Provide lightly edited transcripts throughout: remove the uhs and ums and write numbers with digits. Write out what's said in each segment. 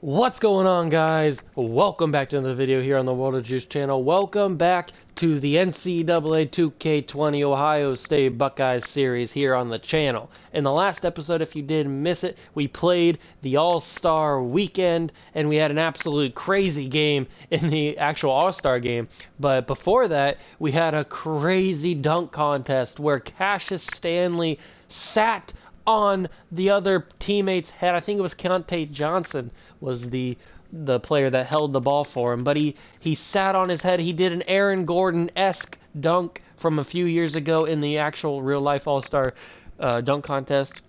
What's going on, guys? Welcome back to another video here on the World of Juice channel. Welcome back to the NCAA 2K20 Ohio State Buckeyes series here on the channel. In the last episode, if you did miss it, we played the All-Star Weekend, and we had an absolute crazy game in the actual All-Star game. But before that, we had a crazy dunk contest where Cassius Stanley sat on the other teammate's head. I think it was Keontae Johnson was the player that held the ball for him, but he sat on his head. He did an Aaron Gordon-esque dunk from a few years ago in the actual real-life All-Star dunk contest.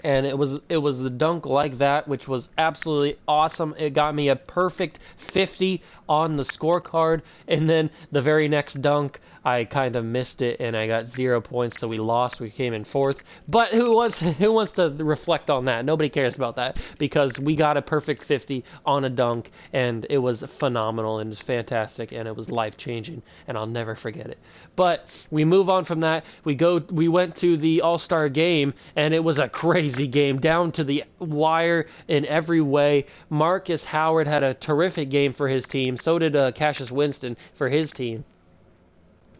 And it was the dunk like that, which was absolutely awesome. It got me a perfect 50 on the scorecard. And then the very next dunk, I kind of missed it, and I got 0 points, so we lost. We came in fourth. But who wants to reflect on that? Nobody cares about that, because we got a perfect 50 on a dunk, and it was phenomenal, and it was fantastic, and it was life-changing, and I'll never forget it. But we move on from that. We went to the All-Star game, and it was a crazy game, down to the wire in every way. Marcus Howard had a terrific game for his team. So did Cassius Winston for his team.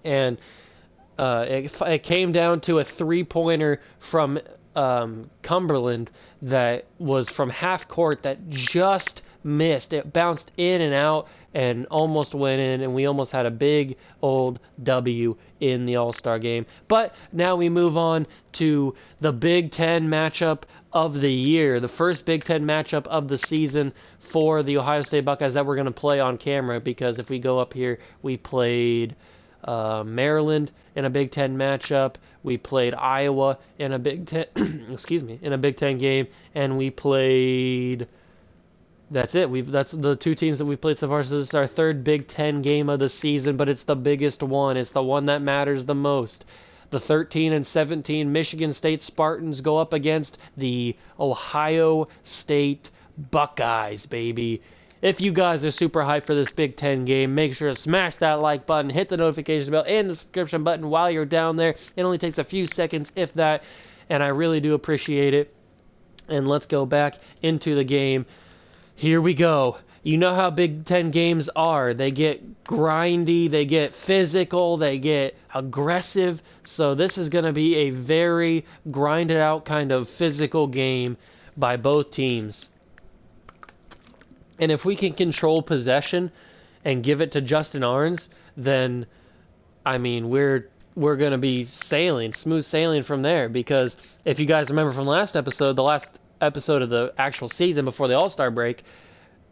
And it came down to a three-pointer from Cumberland that was from half court that just missed. It bounced in and out and almost went in, and we almost had a big old W in the All-Star game. But now we move on to the Big Ten matchup of the year, the first Big Ten matchup of the season for the Ohio State Buckeyes that we're going to play on camera, because if we go up here, we played Maryland in a Big Ten matchup. We played Iowa in a Big Ten, in a Big Ten game, and we played. That's it. That's the two teams that we played so far. So this is our third Big Ten game of the season, but it's the biggest one. It's the one that matters the most. The 13 and 17 Michigan State Spartans go up against the Ohio State Buckeyes, baby. If you guys are super hyped for this Big Ten game, make sure to smash that like button, hit the notification bell, and the subscription button while you're down there. It only takes a few seconds, if that, and I really do appreciate it. And let's go back into the game. Here we go. You know how Big Ten games are. They get grindy, they get physical, they get aggressive. So this is going to be a very grinded out kind of physical game by both teams. And if we can control possession and give it to Justin Arns, then, I mean, we're going to be smooth sailing from there. Because if you guys remember from last episode, the last episode of the actual season before the All-Star break,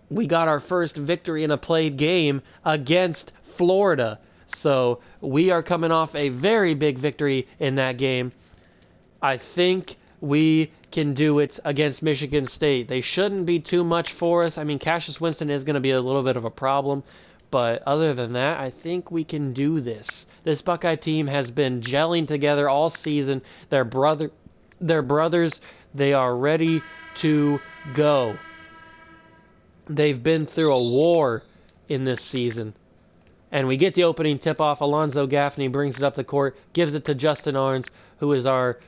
we got our first victory in a played game against Florida. So we are coming off a very big victory in that game. I think we can do it against Michigan State. They shouldn't be too much for us. I mean, Cassius Winston is going to be a little bit of a problem. But other than that, I think we can do this. This Buckeye team has been gelling together all season. They're brothers. They are ready to go. They've been through a war in this season. And we get the opening tip-off. Alonzo Gaffney brings it up the court, gives it to Justin Arns, who is our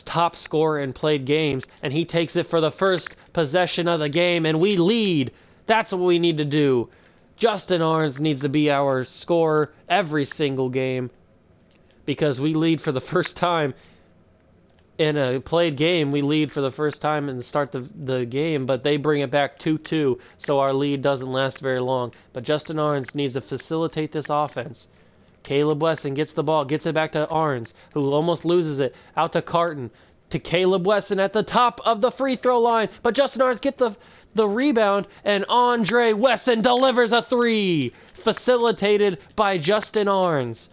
top scorer in played games, and he takes it for the first possession of the game, and we lead. That's what we need to do. Justin Arns needs to be our scorer every single game, because we lead for the first time in a played game. We lead for the first time and start the game, but they bring it back 2-2, so our lead doesn't last very long. But Justin Arns needs to facilitate this offense. Caleb Wesson gets the ball, gets it back to Arns, who almost loses it, out to Carton, to Caleb Wesson at the top of the free throw line, but Justin Arns gets the rebound, and Andre Wesson delivers a three, facilitated by Justin Arns.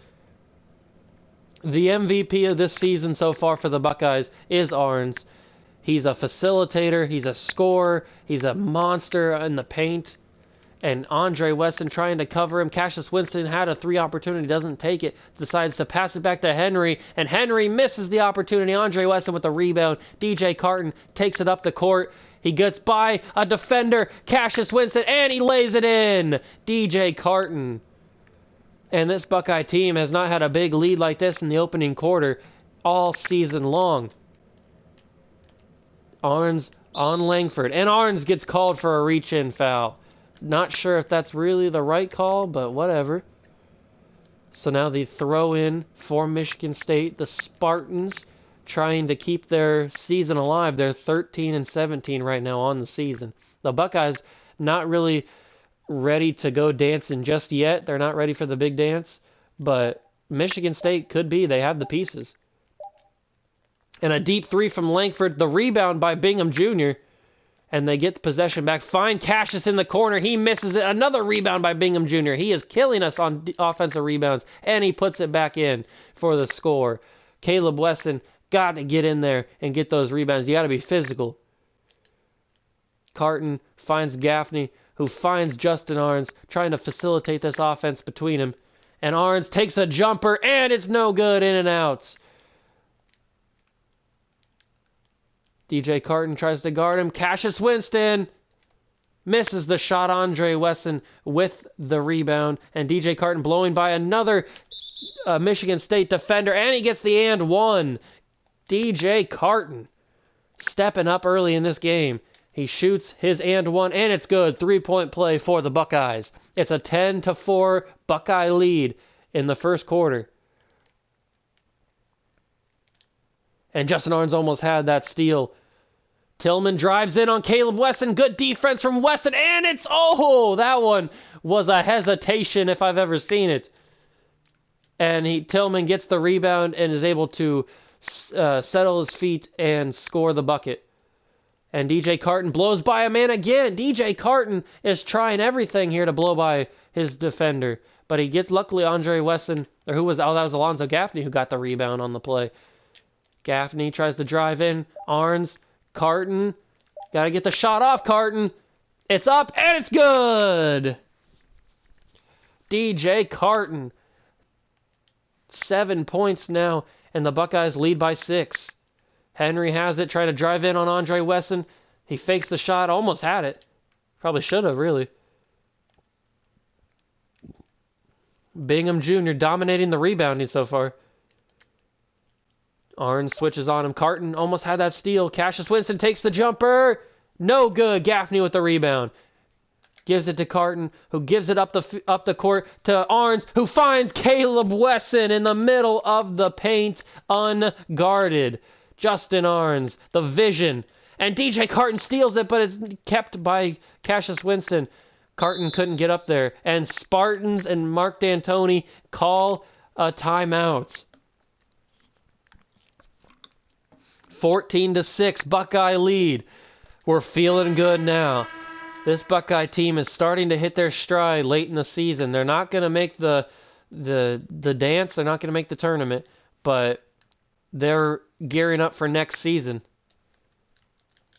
The MVP of this season so far for the Buckeyes is Arns. He's a facilitator, he's a scorer, he's a monster in the paint. And Andre Wesson trying to cover him. Cassius Winston had a three opportunity, doesn't take it, decides to pass it back to Henry, and Henry misses the opportunity. Andre Wesson with the rebound. DJ Carton takes it up the court. He gets by a defender, Cassius Winston, and he lays it in. DJ Carton. And this Buckeye team has not had a big lead like this in the opening quarter all season long. Arns on Langford. And Arns gets called for a reach-in foul. Not sure if that's really the right call, but whatever. So now the throw-in for Michigan State. The Spartans trying to keep their season alive. They're 13-17 right now on the season. The Buckeyes not really ready to go dancing just yet. They're not ready for the big dance. But Michigan State could be. They have the pieces. And a deep three from Langford. The rebound by Bingham Jr. And they get the possession back. Find Cassius in the corner. He misses it. Another rebound by Bingham Jr. He is killing us on offensive rebounds. And he puts it back in for the score. Caleb Wesson got to get in there and get those rebounds. You got to be physical. Carton finds Gaffney, who finds Justin Arns, trying to facilitate this offense between him. And Arns takes a jumper, and it's no good. In and out. DJ Carton tries to guard him. Cassius Winston misses the shot. Andre Wesson with the rebound. And DJ Carton blowing by another Michigan State defender. And he gets the and one. DJ Carton stepping up early in this game. He shoots his and one, and it's good. 3-point play for the Buckeyes. It's a 10-4 Buckeye lead in the first quarter. And Justin Arns almost had that steal. Tillman drives in on Caleb Wesson. Good defense from Wesson, and it's, oh, that one was a hesitation if I've ever seen it. And Tillman gets the rebound and is able to settle his feet and score the bucket. And DJ Carton blows by a man again. DJ Carton is trying everything here to blow by his defender. But he gets, luckily, Andre Wesson, or who was, oh, that was Alonzo Gaffney who got the rebound on the play. Gaffney tries to drive in. Arns, Carton. Got to get the shot off, Carton. It's up, and it's good. DJ Carton. 7 points now, and the Buckeyes lead by 6. Henry has it, trying to drive in on Andre Wesson. He fakes the shot, almost had it. Probably should have, really. Bingham Jr. dominating the rebounding so far. Arns switches on him. Carton almost had that steal. Cassius Winston takes the jumper. No good. Gaffney with the rebound. Gives it to Carton, who gives it up the court to Arns, who finds Caleb Wesson in the middle of the paint, unguarded. Justin Arns, the vision. And DJ Carton steals it, but it's kept by Cassius Winston. Carton couldn't get up there. And Spartans and Mark D'Antoni call a timeout. 14-6, Buckeye lead. We're feeling good now. This Buckeye team is starting to hit their stride late in the season. They're not going to make the dance. They're not going to make the tournament. But they're gearing up for next season.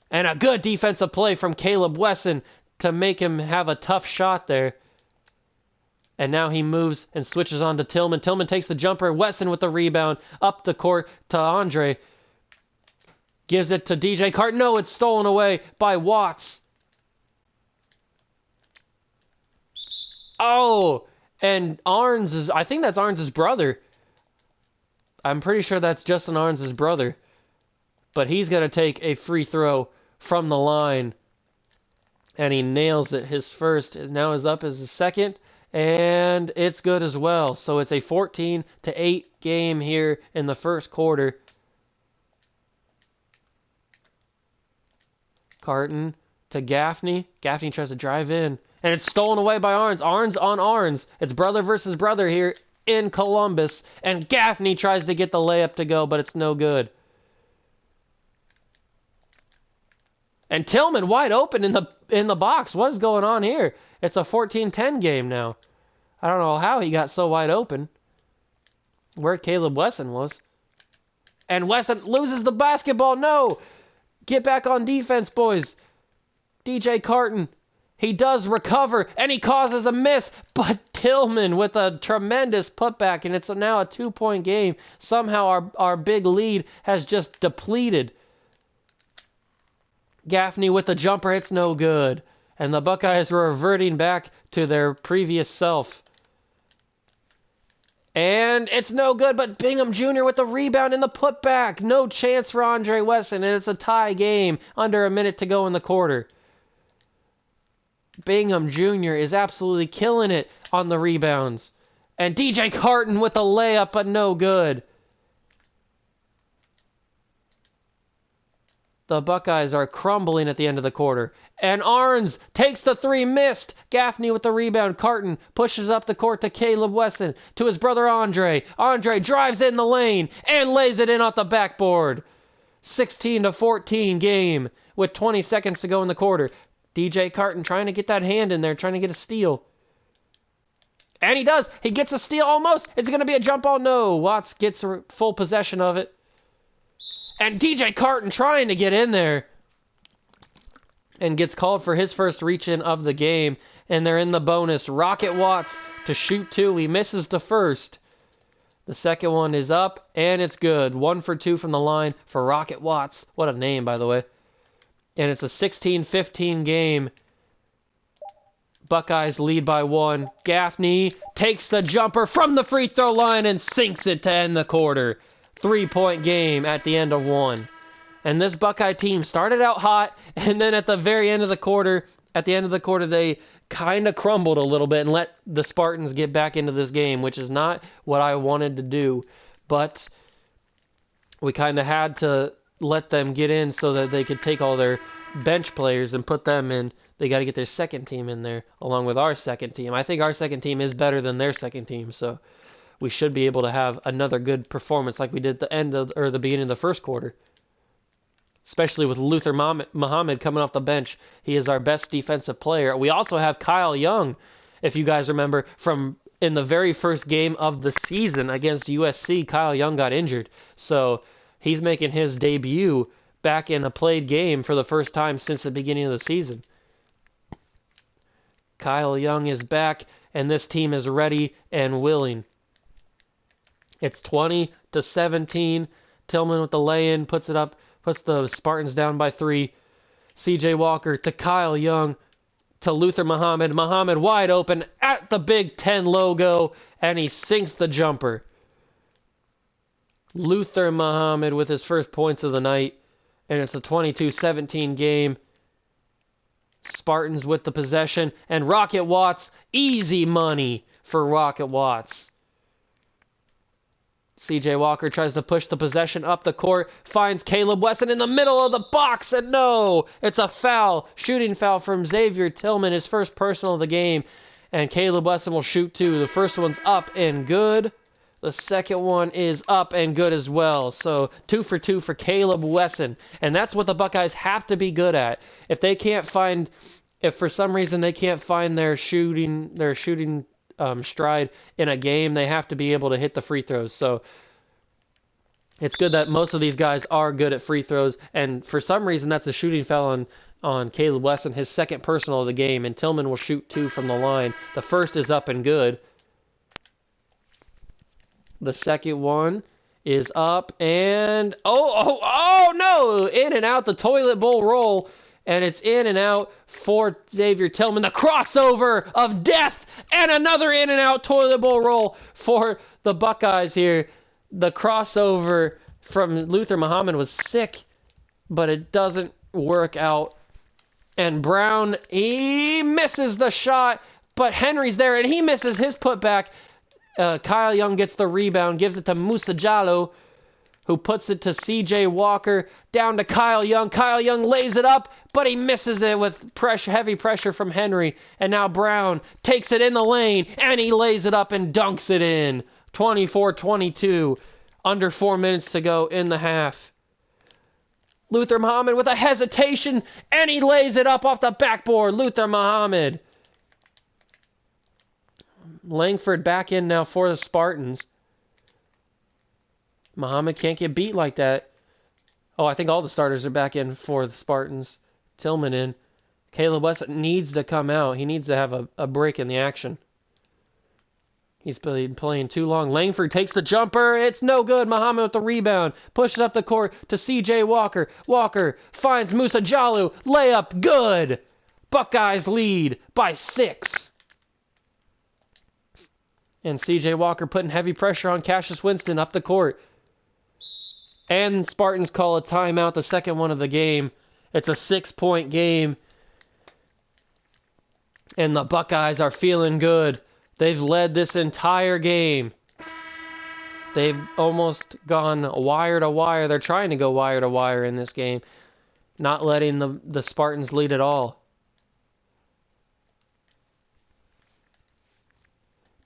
And a good defensive play from Caleb Wesson to make him have a tough shot there. And now he moves and switches on to Tillman. Tillman takes the jumper. Wesson with the rebound. Up the court to Andre. Gives it to DJ Carton. No, it's stolen away by Watts. Oh, and I think that's Arns' brother. I'm pretty sure that's Justin Arns' brother. But he's going to take a free throw from the line. And he nails it. His first now is up as his second. And it's good as well. So it's a 14-8 game here in the first quarter. Carton to Gaffney. Gaffney tries to drive in. And it's stolen away by Arns. Arns on Arns. It's brother versus brother here in Columbus. And Gaffney tries to get the layup to go, but it's no good. And Tillman wide open in the box. What is going on here? It's a 14-10 game now. I don't know how he got so wide open. Where Caleb Wesson was. And Wesson loses the basketball. No! Get back on defense, boys. DJ Carton. He does recover, and he causes a miss. But Tillman with a tremendous putback, and it's now a 2-point game. Somehow our big lead has just depleted. Gaffney with the jumper, it's no good. And the Buckeyes are reverting back to their previous self. And it's no good, but Bingham Jr. with the rebound and the putback. No chance for Andre Wesson, and it's a tie game under a minute to go in the quarter. Bingham Jr. is absolutely killing it on the rebounds. And DJ Carton with the layup, but no good. The Buckeyes are crumbling at the end of the quarter. And Arns takes the three, missed. Gaffney with the rebound. Carton pushes up the court to Caleb Wesson, to his brother Andre. Andre drives in the lane and lays it in off the backboard. 16-14 game with 20 seconds to go in the quarter. DJ Carton trying to get that hand in there, trying to get a steal. And he does. He gets a steal almost. Is it going to be a jump ball? No. Watts gets full possession of it. And DJ Carton trying to get in there. And gets called for his first reach-in of the game. And they're in the bonus. Rocket Watts to shoot two. He misses the first. The second one is up, and it's good. 1 for 2 from the line for Rocket Watts. What a name, by the way. And it's a 16-15 game. Buckeyes lead by 1. Gaffney takes the jumper from the free throw line and sinks it to end the quarter. 3-point game at the end of 1. And this Buckeye team started out hot, and then at the very end of the quarter, they kind of crumbled a little bit and let the Spartans get back into this game, which is not what I wanted to do. But we kind of had to let them get in so that they could take all their bench players and put them in. They got to get their second team in there along with our second team. I think our second team is better than their second team, so we should be able to have another good performance like we did at the beginning of the first quarter. Especially with Luther Muhammad coming off the bench. He is our best defensive player. We also have Kyle Young, if you guys remember, from in the very first game of the season against USC, Kyle Young got injured. So he's making his debut back in a played game for the first time since the beginning of the season. Kyle Young is back, and this team is ready and willing. It's 20-17. Tillman with the lay-in, puts it up, puts the Spartans down by 3. CJ Walker to Kyle Young to Luther Muhammad. Muhammad wide open at the Big Ten logo, and he sinks the jumper. Luther Muhammad with his first points of the night, and it's a 22-17 game. Spartans with the possession, and Rocket Watts, easy money for Rocket Watts. CJ Walker tries to push the possession up the court, finds Caleb Wesson in the middle of the box, and no, it's a foul, shooting foul from Xavier Tillman, his first personal of the game, and Caleb Wesson will shoot 2. The first one's up and good. The second one is up and good as well. So 2 for 2 for Caleb Wesson, and that's what the Buckeyes have to be good at. If for some reason they can't find their shooting stride in a game, they have to be able to hit the free throws. So it's good that most of these guys are good at free throws, and for some reason that's a shooting foul on Caleb Wesson, his second personal of the game, and Tillman will shoot 2 from the line. The first is up and good. The second one is up and oh no, in and out, the toilet bowl roll. And it's in and out for Xavier Tillman. The crossover of death and another in and out toilet bowl roll for the Buckeyes here. The crossover from Luther Muhammad was sick, but it doesn't work out. And Brown, he misses the shot, but Henry's there and he misses his putback. Kyle Young gets the rebound, gives it to Musa Jallo, who puts it to CJ Walker, down to Kyle Young. Kyle Young lays it up, but he misses it with heavy pressure from Henry. And now Brown takes it in the lane, and he lays it up and dunks it in. 24-22, under 4 minutes to go in the half. Luther Muhammad with a hesitation, and he lays it up off the backboard. Luther Muhammad. Langford back in now for the Spartans. Muhammad can't get beat like that. Oh, I think all the starters are back in for the Spartans. Tillman in. Caleb Wesson needs to come out. He needs to have a break in the action. He's been playing too long. Langford takes the jumper. It's no good. Muhammad with the rebound. Pushes up the court to CJ Walker. Walker finds Musa Jallo. Layup good. Buckeyes lead by 6. And C.J. Walker putting heavy pressure on Cassius Winston up the court. And Spartans call a timeout, the second one of the game. It's a 6-point game. And the Buckeyes are feeling good. They've led this entire game. They've almost gone wire to wire. They're trying to go wire to wire in this game. Not letting the Spartans lead at all.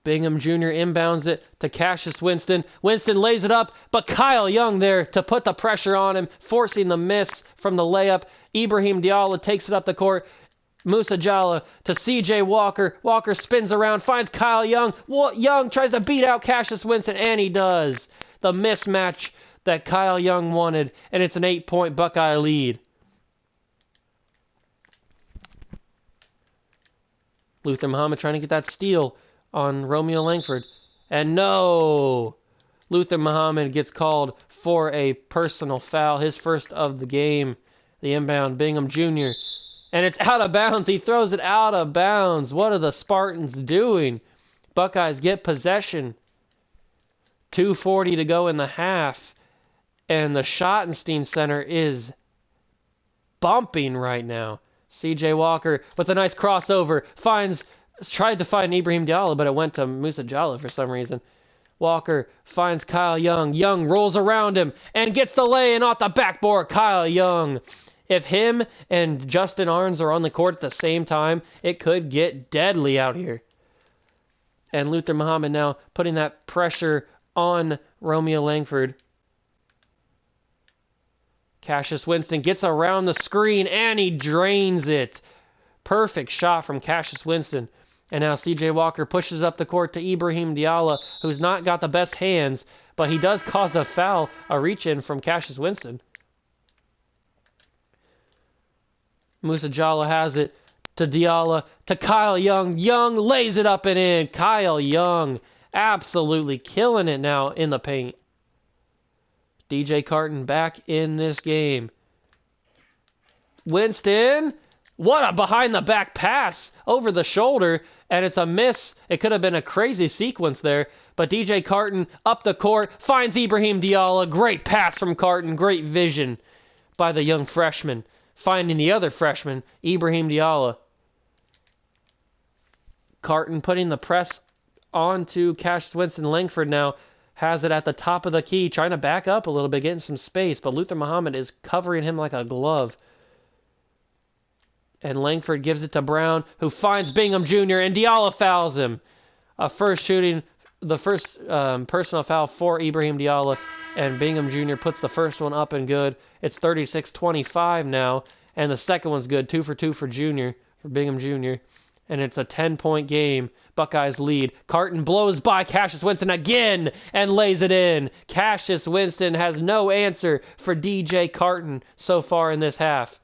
Bingham Jr. inbounds it to Cassius Winston. Winston lays it up, but Kyle Young there to put the pressure on him, forcing the miss from the layup. Ibrahim Diallo takes it up the court. Musa Jallow to C.J. Walker. Walker spins around, finds Kyle Young. Young tries to beat out Cassius Winston, and he does. The mismatch that Kyle Young wanted, and it's an 8-point Buckeye lead. Luther Muhammad trying to get that steal on Romeo Langford. And no! Luther Muhammad gets called for a personal foul, his first of the game. The inbound, Bingham Jr. And it's out of bounds. He throws it out of bounds. What are the Spartans doing? Buckeyes get possession. 2:40 to go in the half. And the Schottenstein Center is bumping right now. C.J. Walker with a nice crossover. Tried to find Ibrahim Diallo, but it went to Musa Jallow for some reason. Walker finds Kyle Young. Young rolls around him and gets the lay-in off the backboard. Kyle Young. If him and Justin Arns are on the court at the same time, it could get deadly out here. And Luther Muhammad now putting that pressure on Romeo Langford. Cassius Winston gets around the screen and he drains it. Perfect shot from Cassius Winston. And now C.J. Walker pushes up the court to Ibrahim Diallo, who's not got the best hands, but he does cause a foul, a reach-in from Cassius Winston. Musa Jallow has it to Diallo, to Kyle Young. Young lays it up and in. Kyle Young absolutely killing it now in the paint. DJ Carton back in this game. Winston, what a behind-the-back pass over the shoulder, and it's a miss. It could have been a crazy sequence there, but DJ Carton up the court, finds Ibrahim Diallo. Great pass from Carton, great vision by the young freshman. Finding the other freshman, Ibrahim Diallo. Carton putting the press onto Cassius Winston. Langford now has it at the top of the key, trying to back up a little bit, getting some space, but Luther Muhammad is covering him like a glove. And Langford gives it to Brown, who finds Bingham Jr., and Diallo fouls him. The first personal foul for Ibrahim Diallo, and Bingham Jr. puts the first one up and good. It's 36-25 now, and the second one's good. 2 for 2 for Bingham Jr., and it's a 10-point game. Buckeyes lead. Carton blows by Cassius Winston again and lays it in. Cassius Winston has no answer for DJ Carton so far in this half.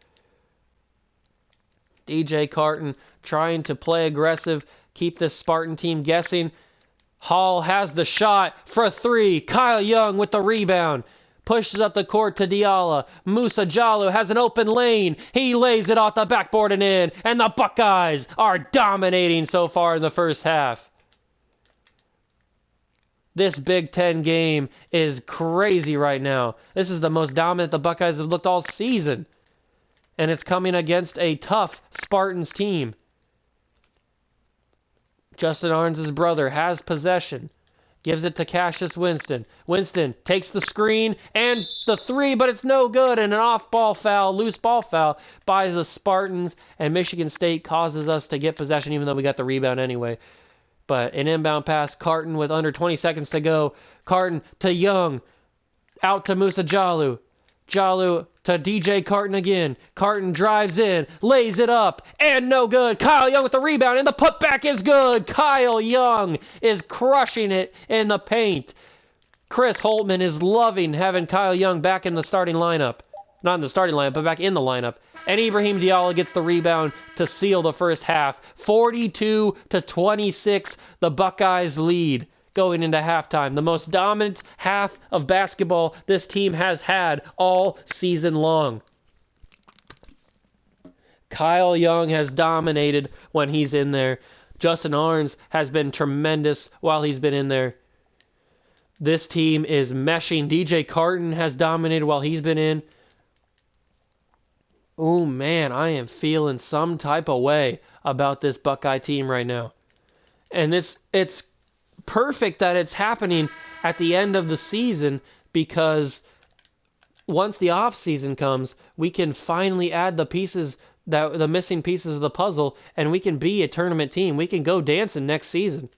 DJ Carton trying to play aggressive, keep this Spartan team guessing. Hall has the shot for 3. Kyle Young with the rebound. Pushes up the court to Diallo. Musa Jallow has an open lane. He lays it off the backboard and in. And the Buckeyes are dominating so far in the first half. This Big Ten game is crazy right now. This is the most dominant the Buckeyes have looked all season. And it's coming against a tough Spartans team. Justin Arns' brother has possession. Gives it to Cassius Winston. Winston takes the screen and the 3, but it's no good. And an off-ball foul, loose ball foul by the Spartans. And Michigan State causes us to get possession even though we got the rebound anyway. But an inbound pass, Carton with under 20 seconds to go. Carton to Young. Out to Musa Jallow. Jallow to DJ Carton again. Carton drives in, lays it up, and no good. Kyle Young with the rebound, and the putback is good. Kyle Young is crushing it in the paint. Chris Holtman is loving having Kyle Young back in the starting lineup. Not in the starting lineup, but back in the lineup. And Ibrahim Diallo gets the rebound to seal the first half. 42-26, the Buckeyes lead going into halftime. The most dominant half of basketball this team has had all season long. Kyle Young has dominated when he's in there. Justin Arns has been tremendous while he's been in there. This team is meshing. DJ Carton has dominated while he's been in. Oh man, I am feeling some type of way about this Buckeye team right now. And it's perfect that it's happening at the end of the season, because once the off season comes, we can finally add the missing pieces of the puzzle, and we can be a tournament team. We can go dancing next season.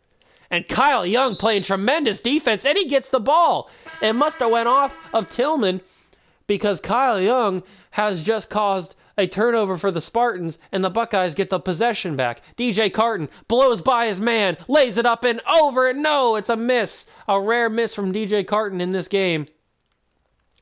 And Kyle Young playing tremendous defense, and he gets the ball. It must have went off of Tillman, because Kyle Young has just caused a turnover for the Spartans, and the Buckeyes get the possession back. DJ Carton blows by his man, lays it up and over. No, it's a miss. A rare miss from DJ Carton in this game.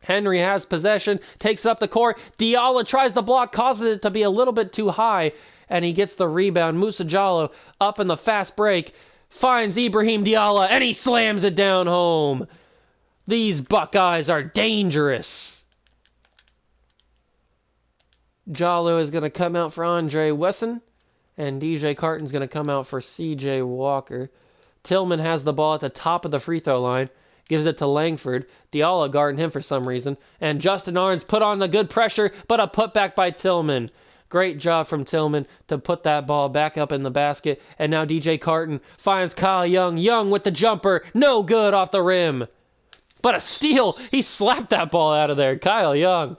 Henry has possession, takes up the court. Diallo tries the block, causes it to be a little bit too high, and he gets the rebound. Musa Jallo up in the fast break, finds Ibrahim Diallo, and he slams it down home. These Buckeyes are dangerous. Jallo is going to come out for Andre Wesson, and DJ Carton's going to come out for CJ Walker. Tillman has the ball at the top of the free throw line, gives it to Langford. Diallo guarding him for some reason, and Justin Arns put on the good pressure, but a putback by Tillman. Great job from Tillman to put that ball back up in the basket, and now DJ Carton finds Kyle Young. Young with the jumper, no good off the rim. But a steal, he slapped that ball out of there. Kyle Young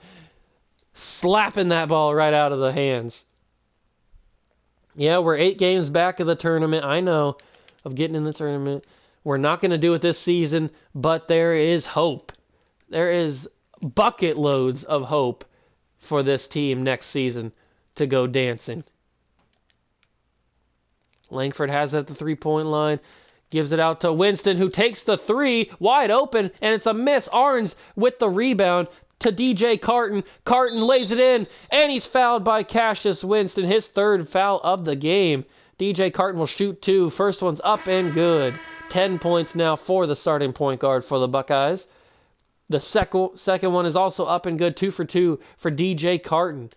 slapping that ball right out of the hands. Yeah, we're 8 games back of the tournament. I know, of getting in the tournament. We're not going to do it this season, but there is hope. There is bucket loads of hope for this team next season to go dancing. Langford has it at the three-point line. Gives it out to Winston, who takes the three wide open, and it's a miss. Arns with the rebound to DJ Carton. Carton lays it in, and he's fouled by Cassius Winston, his 3rd foul of the game. DJ Carton will shoot 2. First one's up and good. 10 points now for the starting point guard for the Buckeyes. The second one is also up and good, 2 for 2 for DJ Carton.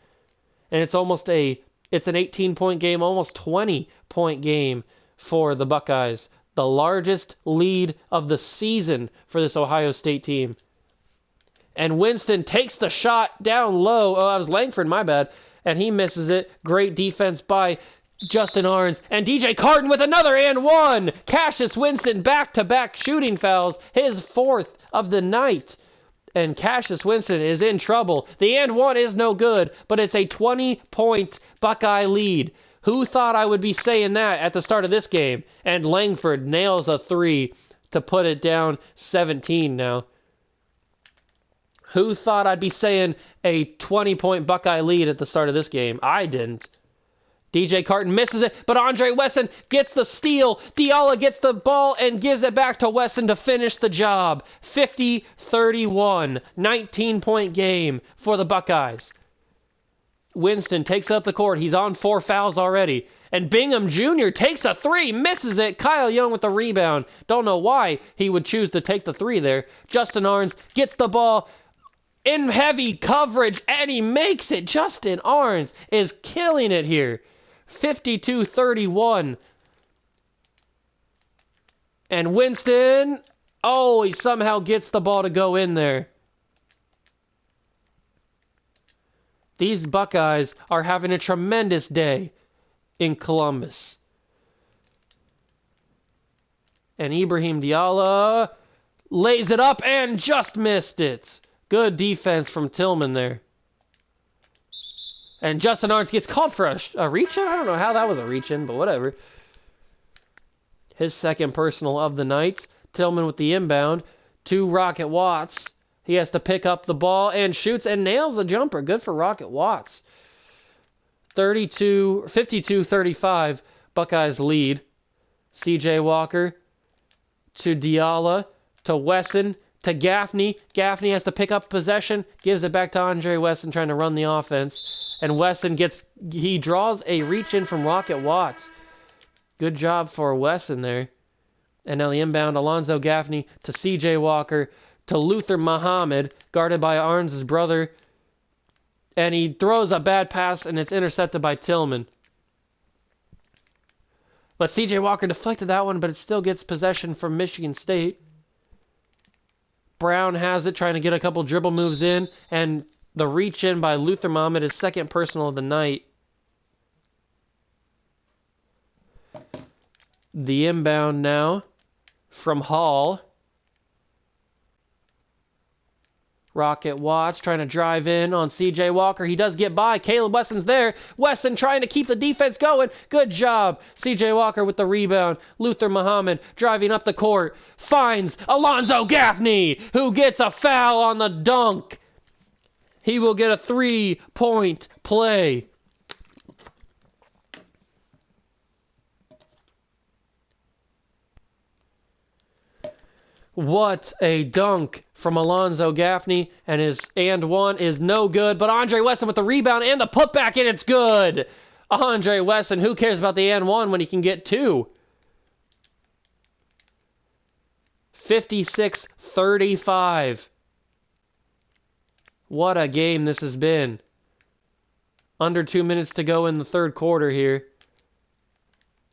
And it's an 18-point game, almost 20-point game for the Buckeyes. The largest lead of the season for this Ohio State team. And Winston takes the shot down low. Oh, that was Langford, my bad. And he misses it. Great defense by Justin Arns. And DJ Carton with another and one. Cassius Winston back-to-back shooting fouls. His 4th of the night. And Cassius Winston is in trouble. The and one is no good, but it's a 20-point Buckeye lead. Who thought I would be saying that at the start of this game? And Langford nails a 3 to put it down 17 now. Who thought I'd be saying a 20-point Buckeye lead at the start of this game? I didn't. DJ Carton misses it, but Andre Wesson gets the steal. Diallo gets the ball and gives it back to Wesson to finish the job. 50-31, 19-point game for the Buckeyes. Winston takes up the court. He's on 4 fouls already. And Bingham Jr. takes a 3, misses it. Kyle Young with the rebound. Don't know why he would choose to take the 3 there. Justin Arns gets the ball in heavy coverage, and he makes it. Justin Arns is killing it here. 52-31. And Winston, oh, he somehow gets the ball to go in there. These Buckeyes are having a tremendous day in Columbus. And Ibrahim Diallo lays it up and just missed it. Good defense from Tillman there. And Justin Arns gets called for a reach-in? I don't know how that was a reach-in, but whatever. His 2nd personal of the night. Tillman with the inbound to Rocket Watts. He has to pick up the ball and shoots and nails a jumper. Good for Rocket Watts. 52-35, Buckeyes lead. CJ Walker to Diallo to Wesson to Gaffney. Gaffney has to pick up possession, gives it back to Andre Wesson trying to run the offense. And Wesson he draws a reach in from Rocket Watts. Good job for Wesson there. And now the inbound, Alonzo Gaffney to CJ Walker to Luther Muhammad, guarded by Arns' brother. And he throws a bad pass, and it's intercepted by Tillman. But C.J. Walker deflected that one, but it still gets possession from Michigan State. Brown has it, trying to get a couple dribble moves in, and the reach in by Luther Muhammad is second personal of the night. The inbound now from Hall. Rocket Watts trying to drive in on C.J. Walker. He does get by. Caleb Wesson's there. Wesson trying to keep the defense going. Good job. C.J. Walker with the rebound. Luther Muhammad driving up the court. Finds Alonzo Gaffney, who gets a foul on the dunk. He will get a 3-point play. What a dunk from Alonzo Gaffney, and his and one is no good, but Andre Wesson with the rebound and the putback, and it's good. Andre Wesson, who cares about the and one when he can get two? 56-35. What a game this has been. Under 2 minutes to go in the third quarter here.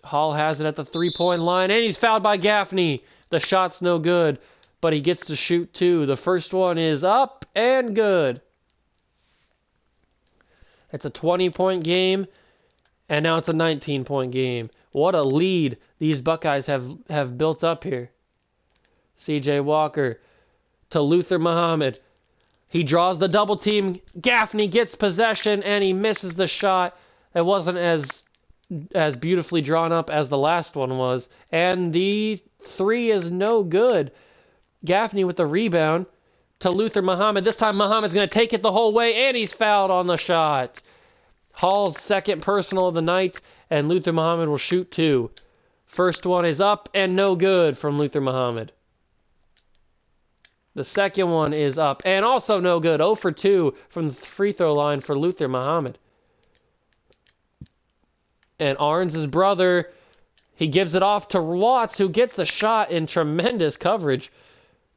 Hall has it at the three-point line, and he's fouled by Gaffney. The shot's no good, but he gets to shoot two. The first one is up and good. It's a 20-point game, and now it's a 19-point game. What a lead these Buckeyes have built up here. C.J. Walker to Luther Muhammad. He draws the double team. Gaffney gets possession, and he misses the shot. It wasn't as beautifully drawn up as the last one was. And the three is no good. Gaffney with the rebound to Luther Muhammad. This time Muhammad's going to take it the whole way, and he's fouled on the shot. Hall's second personal of the night, and Luther Muhammad will shoot two. First one is up and no good from Luther Muhammad. The second one is up and also no good. 0 for 2 from the free throw line for Luther Muhammad. And Arns' brother, he gives it off to Watts, who gets the shot in tremendous coverage.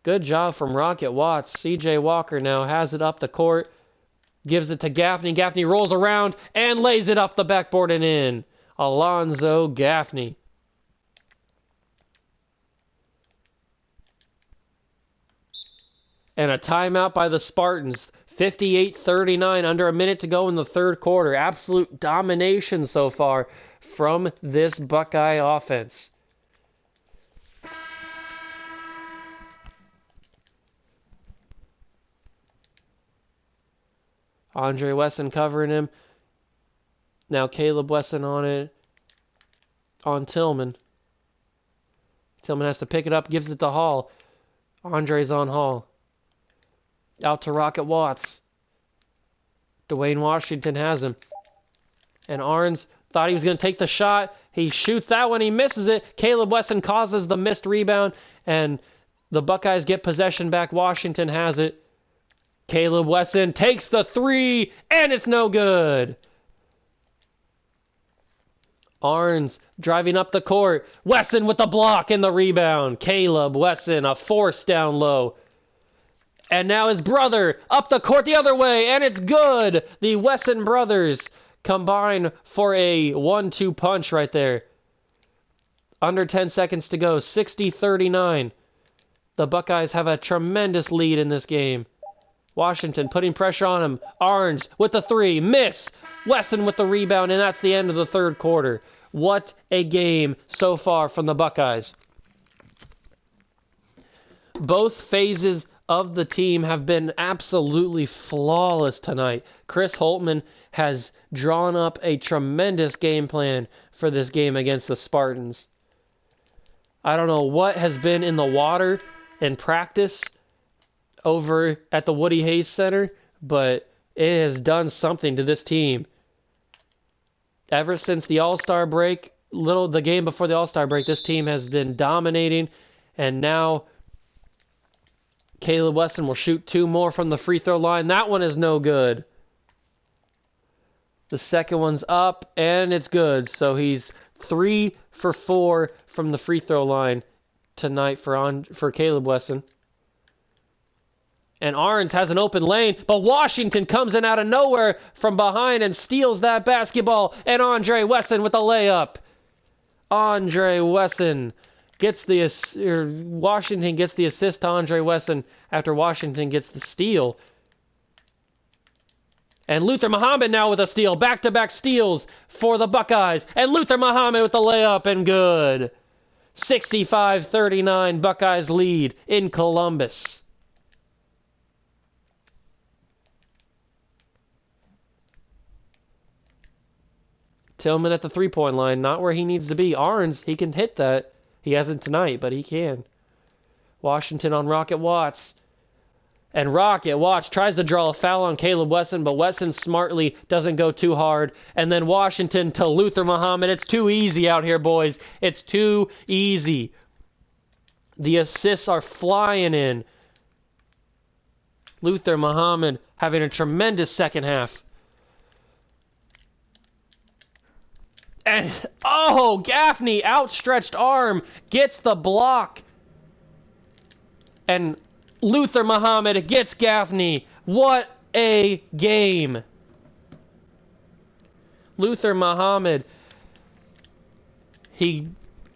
Good job from Rocket Watts. C.J. Walker now has it up the court. Gives it to Gaffney. Gaffney rolls around and lays it off the backboard and in. Alonzo Gaffney. And a timeout by the Spartans. 58-39, under a minute to go in the third quarter. Absolute domination so far from this Buckeye offense. Andre Wesson covering him. Now Caleb Wesson on it. On Tillman. Tillman has to pick it up, gives it to Hall. Andre's on Hall. Out to Rocket Watts. Dwayne Washington has him. And Arns thought he was going to take the shot. He shoots that one. He misses it. Caleb Wesson causes the missed rebound. And the Buckeyes get possession back. Washington has it. Caleb Wesson takes the three. And it's no good. Arns driving up the court. Wesson with the block and the rebound. Caleb Wesson, a force down low. And now his brother up the court the other way, and it's good. The Wesson brothers combine for a 1-2 punch right there. Under 10 seconds to go, 60-39. The Buckeyes have a tremendous lead in this game. Washington putting pressure on him. Arns with the three, miss. Wesson with the rebound, and that's the end of the third quarter. What a game so far from the Buckeyes. Both phases of the team have been absolutely flawless tonight. Chris Holtman has drawn up a tremendous game plan for this game against the Spartans. I don't know what has been in the water in practice over at the Woody Hayes Center, but it has done something to this team. Ever since the All-Star break, the game before the All-Star break, this team has been dominating, and now Caleb Wesson will shoot two more from the free throw line. That one is no good. The second one's up, and it's good. So he's 3 for 4 from the free throw line tonight for Caleb Wesson. And Arns has an open lane, but Washington comes in out of nowhere from behind and steals that basketball. And Andre Wesson with a layup. Andre Wesson gets the Washington gets the assist to Andre Wesson after Washington gets the steal. And Luther Muhammad now with a steal. Back-to-back steals for the Buckeyes. And Luther Muhammad with the layup and good. 65-39 Buckeyes lead in Columbus. Tillman at the three-point line, not where he needs to be. Arns, he can hit that. He hasn't tonight, but he can. Washington on Rocket Watts. And Rocket Watts tries to draw a foul on Caleb Wesson, but Wesson smartly doesn't go too hard. And then Washington to Luther Muhammad. It's too easy out here, boys. It's too easy. The assists are flying in. Luther Muhammad having a tremendous second half. And, oh, Gaffney, outstretched arm, gets the block. And Luther Muhammad gets Gaffney. What a game. Luther Muhammad, he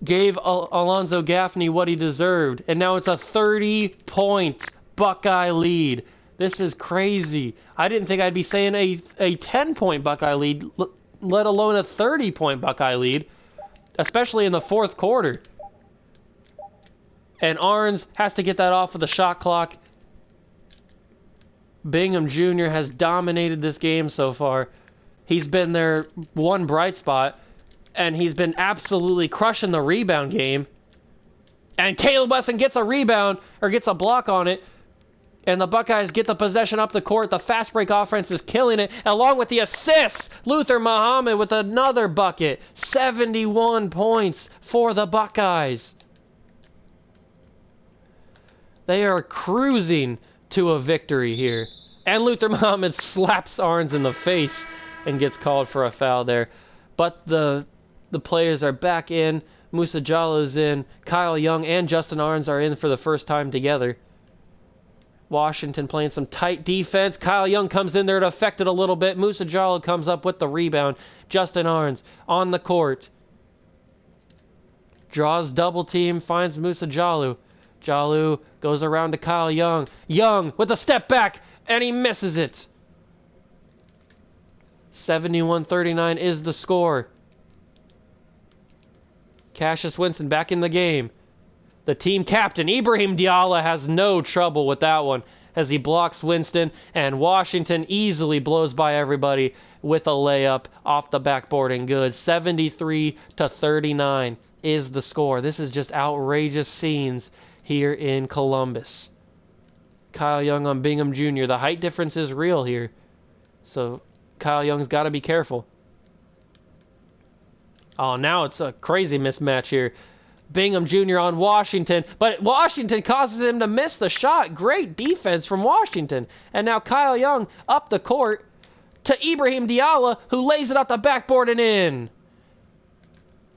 gave Alonzo Gaffney what he deserved. And now it's a 30-point Buckeye lead. This is crazy. I didn't think I'd be saying a 10-point Buckeye lead, let alone a 30-point Buckeye lead, especially in the fourth quarter. And Arns has to get that off of the shot clock. Bingham Jr. has dominated this game so far. He's been their one bright spot, and he's been absolutely crushing the rebound game. And Caleb Wesson gets a rebound, or gets a block on it, and the Buckeyes get the possession up the court. The fast break offense is killing it, along with the assists. Luther Muhammad with another bucket. 71 points for the Buckeyes. They are cruising to a victory here. And Luther Muhammad slaps Arns in the face and gets called for a foul there. But the players are back in. Musa Jallou's in. Kyle Young and Justin Arns are in for the first time together. Washington playing some tight defense. Kyle Young comes in there to affect it a little bit. Musa Jalou comes up with the rebound. Justin Arns on the court. Draws double team, finds Musa Jalou. Jalou goes around to Kyle Young. Young with a step back, and he misses it. 71-39 is the score. Cassius Winston back in the game. The team captain, Ibrahim Diallo, has no trouble with that one as he blocks Winston, and Washington easily blows by everybody with a layup off the backboard and good. 73-39 is the score. This is just outrageous scenes here in Columbus. Kyle Young on Bingham Jr. The height difference is real here, so Kyle Young's got to be careful. Oh, now it's a crazy mismatch here. Bingham Jr. on Washington, but Washington causes him to miss the shot. Great defense from Washington. And now Kyle Young up the court to Ibrahim Diallo, who lays it off the backboard and in.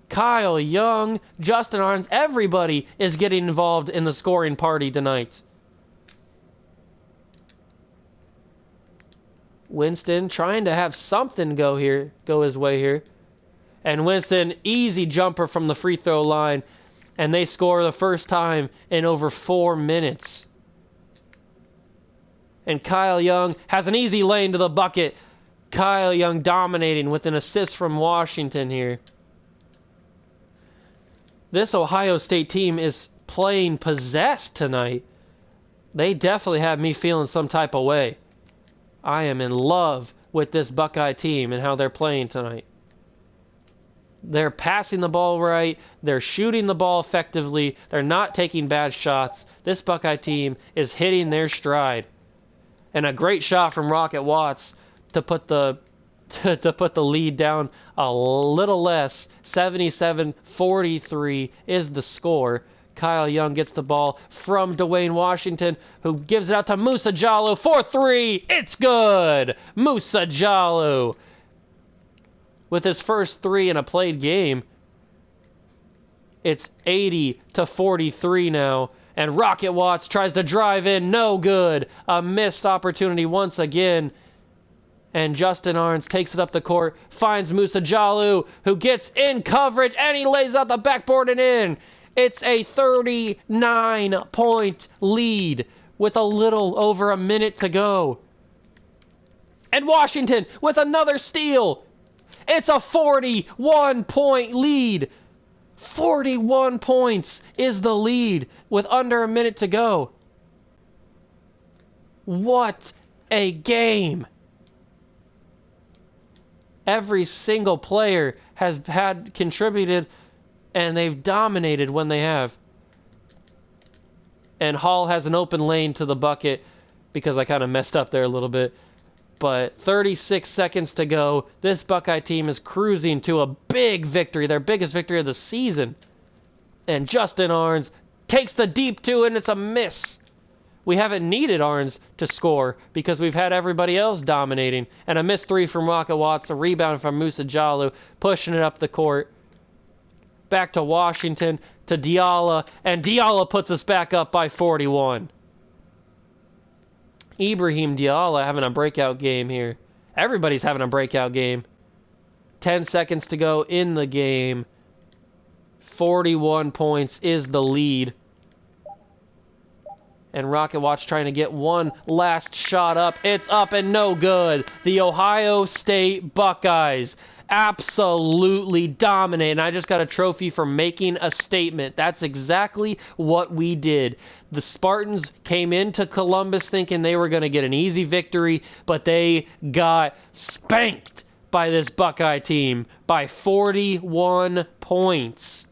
Kyle Young, Justin Arns, everybody is getting involved in the scoring party tonight. Winston trying to have something go his way here. And Winston, easy jumper from the free throw line. And they score the first time in over 4 minutes. And Kyle Young has an easy lane to the bucket. Kyle Young dominating with an assist from Washington here. This Ohio State team is playing possessed tonight. They definitely have me feeling some type of way. I am in love with this Buckeye team and how they're playing tonight. They're passing the ball right. They're shooting the ball effectively. They're not taking bad shots. This Buckeye team is hitting their stride. And a great shot from Rocket Watts to put the lead down a little less. 77-43 is the score. Kyle Young gets the ball from Dwayne Washington, who gives it out to Musa Jalou for 3. It's good. Musa Jalou with his first 3 in a played game. It's 80-43 now. And Rocket Watts tries to drive in. No good. A missed opportunity once again. And Justin Arns takes it up the court, finds Musa Jalou, who gets in coverage, and he lays out the backboard and in. It's a 39-point lead with a little over a minute to go. And Washington with another steal. It's a 41-point lead. 41 points is the lead with under a minute to go. What a game. Every single player has contributed, and they've dominated when they have. And Hall has an open lane to the bucket because I kind of messed up there a little bit. But 36 seconds to go. This Buckeye team is cruising to a big victory, their biggest victory of the season. And Justin Arns takes the deep two, and it's a miss. We haven't needed Arns to score because we've had everybody else dominating. And a missed three from Rocket Watts, a rebound from Musa Jalou, pushing it up the court. Back to Washington, to Diallo, and Diallo puts us back up by 41. Ibrahim Diallo having a breakout game here. Everybody's having a breakout game. 10 seconds to go in the game. 41 points is the lead. And Rocket Watch trying to get one last shot up. It's up and no good. The Ohio State Buckeyes absolutely dominate. And I just got a trophy for making a statement. That's exactly what we did. The Spartans came into Columbus thinking they were going to get an easy victory, but they got spanked by this Buckeye team by 41 points.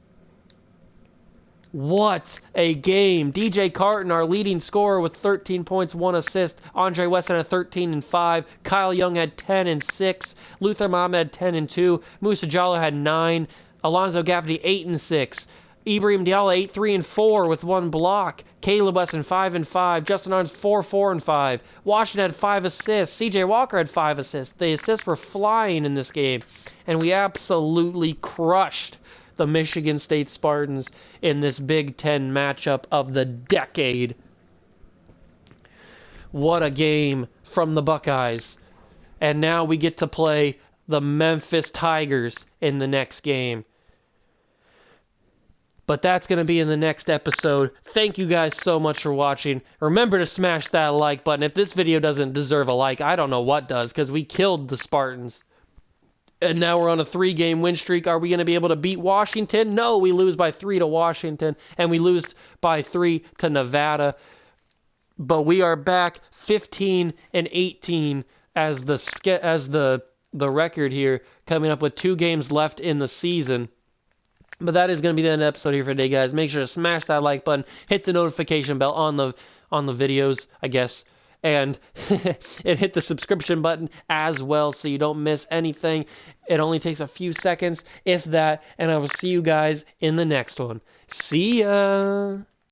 What a game. DJ Carton, our leading scorer, with 13 points, 1 assist. Andre Weston had 13 and 5. Kyle Young had 10 and 6. Luther Muhammad had 10 and 2. Musa Jalou had 9. Alonzo Gaffney 8 and 6. Ibrahim Diallo 8, 3 and 4 with 1 block. Caleb Weston 5 and 5. Justin Arns 4, 4 and 5. Washington had 5 assists. CJ Walker had 5 assists. The assists were flying in this game. And we absolutely crushed the Michigan State Spartans in this Big Ten matchup of the decade. What a game from the Buckeyes. And now we get to play the Memphis Tigers in the next game. But that's going to be in the next episode. Thank you guys so much for watching. Remember to smash that like button. If this video doesn't deserve a like, I don't know what does, because we killed the Spartans. And now we're on a 3-game win streak. Are we going to be able to beat Washington? No, we lose by 3 to Washington, and we lose by 3 to Nevada. But we are back 15 and 18 as the record here, coming up with 2 games left in the season. But that is going to be the end of the episode here for today, guys. Make sure to smash that like button, hit the notification bell on the videos, I guess. And hit the subscription button as well so you don't miss anything. It only takes a few seconds, if that, and I will see you guys in the next one. See ya!